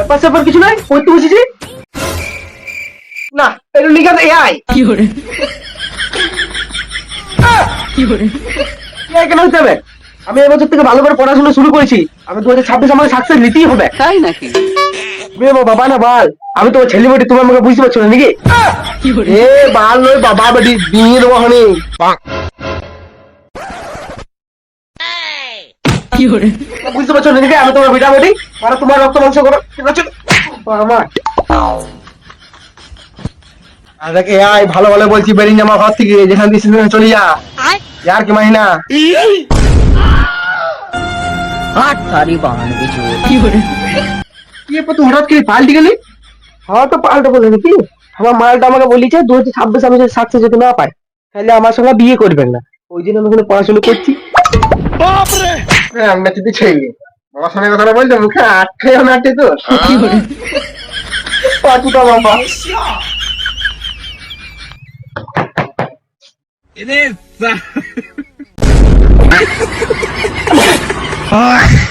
পাশে পর কিছু নাই, পড়তে বসেছি না, এটা লিখা এআই কি করে এআই কেন হতে হবে? আমি এবছর থেকে ভালো করে পড়াশোনা শুরু করেছি, আমি 2026 আমাকে সাকসেস নিতেই হবে। তাই নাকি? বাবা না বাল, আমি তোমার ছেলে বেটি, তোমার আমাকে বুঝতে পারছো না নাকি? কি করে এ বাল নয় বাবা, বেটি দিয়ে দেবো হানি। কি করে বুঝতে পারছো না নাকি? আমি তোমার বেটা বেটি, আর তোমার রক্ত মাংস করো, ঠিক আছে? আমার আর দেখ এআই ভালো ভালো বলছি, বেরিয়ে আমার ঘর থেকে, যেখান দিয়ে সেখানে চলে যা, यार কি মাহিনা হাট সারি বাহান কিছু কি করে কি তুই হঠাৎ করে পাল্টি গেলি? হ্যাঁ তো পাল্টা বলে নাকি? আমার মালটা আমাকে বলেছে 2026 আমি যদি সাকসেস যদি না পাই তাহলে আমার সঙ্গে বিয়ে করবেন না, ওই দিন আমি ওখানে পড়াশোনা করছি। বাপরে আমরা যদি ছেলে পড়াশোনার কথা বলতে মুখে আটটাই আটে তো কি করে পাঁচটা বাবা। Ah!